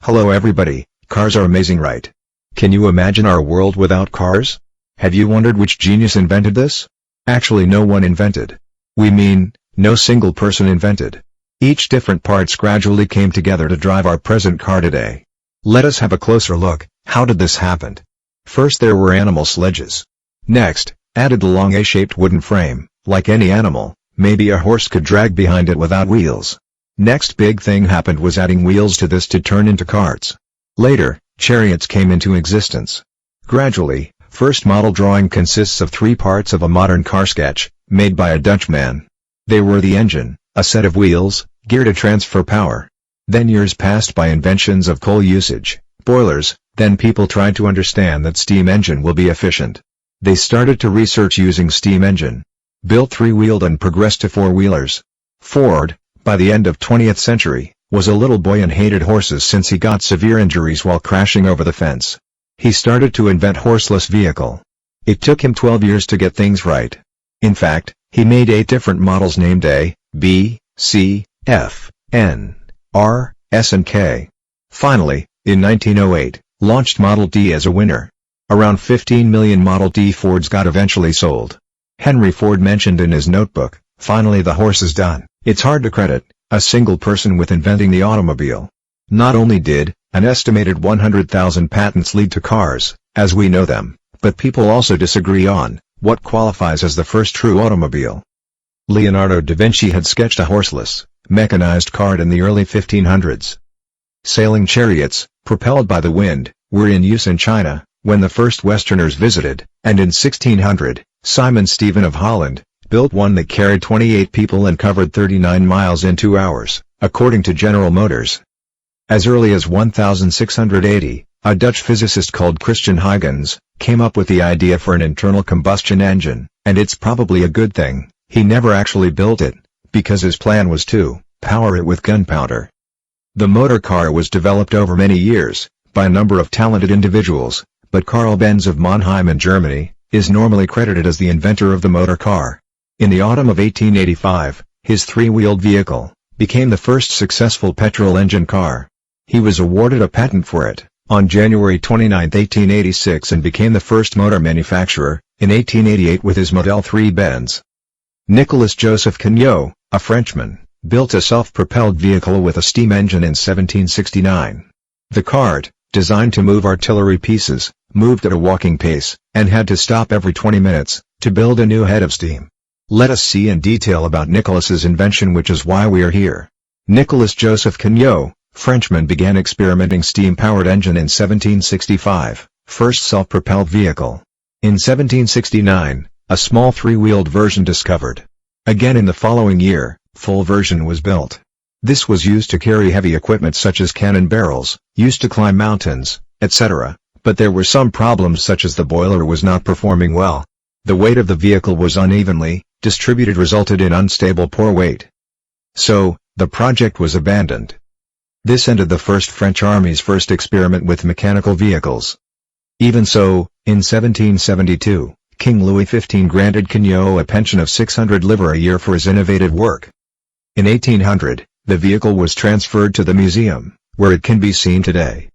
Hello everybody, cars are amazing, right? Can you imagine our world without cars? Have you wondered which genius invented this? Actually, no one invented. We mean, no single person invented. Each different parts gradually came together to drive our present car today. Let us have a closer look. How did this happen? First there were animal sledges. Next, added the long A-shaped wooden frame. Like any animal, maybe a horse could drag behind it without wheels. Next big thing happened was adding wheels to this to turn into carts. Later, chariots came into existence. Gradually, first model drawing consists of 3 parts of a modern car sketch, made by a Dutchman. They were the engine, a set of wheels, gear to transfer power. Then years passed by inventions of coal usage, boilers, then people tried to understand that steam engine will be efficient. They started to research using steam engine. Built 3-wheeled and progressed to 4-wheelers. Ford, by the end of 20th century, was a little boy and hated horses since he got severe injuries while crashing over the fence. He started to invent horseless vehicle. It took him 12 years to get things right. In fact, he made 8 different models named A, B, C, F, N, R, S and K. Finally, in 1908, launched Model D as a winner. Around 15 million Model D Fords got eventually sold. Henry Ford mentioned in his notebook, "Finally the horse is done." It's hard to credit a single person with inventing the automobile. Not only did an estimated 100,000 patents lead to cars, as we know them, but people also disagree on what qualifies as the first true automobile. Leonardo da Vinci had sketched a horseless, mechanized cart in the early 1500s. Sailing chariots, propelled by the wind, were in use in China, when the first Westerners visited, and in 1600, Simon Stevin of Holland built one that carried 28 people and covered 39 miles in 2 hours, according to General Motors. As early as 1680, a Dutch physicist called Christian Huygens came up with the idea for an internal combustion engine, and it's probably a good thing he never actually built it, because his plan was to power it with gunpowder. The motor car was developed over many years by a number of talented individuals, but Carl Benz of Mannheim in Germany is normally credited as the inventor of the motor car. In the autumn of 1885, his 3-wheeled vehicle became the first successful petrol engine car. He was awarded a patent for it on January 29, 1886 and became the first motor manufacturer in 1888 with his Model 3 Benz. Nicolas Joseph Cugnot, a Frenchman, built a self-propelled vehicle with a steam engine in 1769. The cart, designed to move artillery pieces, moved at a walking pace, and had to stop every 20 minutes to build a new head of steam. Let us see in detail about Nicolas's invention, which is why we are here. Nicolas Joseph Cugnot, Frenchman, began experimenting steam-powered engine in 1765, first self-propelled vehicle. In 1769, a small 3-wheeled version discovered. Again in the following year, full version was built. This was used to carry heavy equipment such as cannon barrels, used to climb mountains, etc., but there were some problems such as the boiler was not performing well. The weight of the vehicle was unevenly distributed, resulted in unstable poor weight. So, the project was abandoned. This ended the first French army's first experiment with mechanical vehicles. Even so, in 1772, King Louis XV granted Cugnot a pension of 600 livres a year for his innovative work. In 1800, the vehicle was transferred to the museum, where it can be seen today.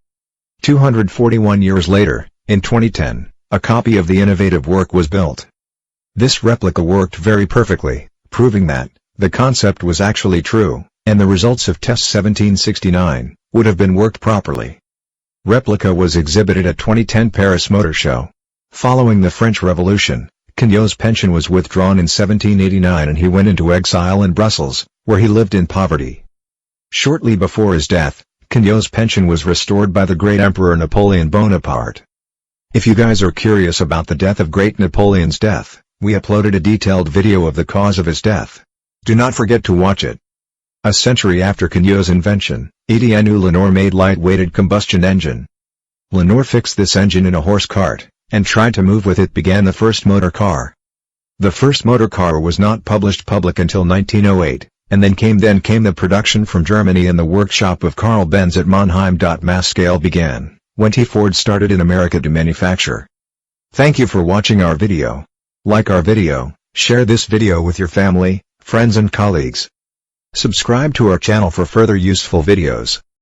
241 years later, in 2010, a copy of the innovative work was built. This replica worked very perfectly, proving that the concept was actually true, and the results of test 1769 would have been worked properly. Replica was exhibited at 2010 Paris Motor Show. Following the French Revolution, Cugnot's pension was withdrawn in 1789 and he went into exile in Brussels, where he lived in poverty. Shortly before his death, Cugnot's pension was restored by the great Emperor Napoleon Bonaparte. If you guys are curious about the death of great Napoleon's death, we uploaded a detailed video of the cause of his death. Do not forget to watch it. A century after Cugnot's invention, Étienne Lenoir made light-weighted combustion engine. Lenoir fixed this engine in a horse cart, and tried to move with it. Began the first motor car. The first motor car was not published public until 1908, and then came the production from Germany in the workshop of Carl Benz at Mannheim. Mass scale began when Ford started in America to manufacture. Thank you for watching our video. Like our video, share this video with your family, friends and colleagues. Subscribe to our channel for further useful videos.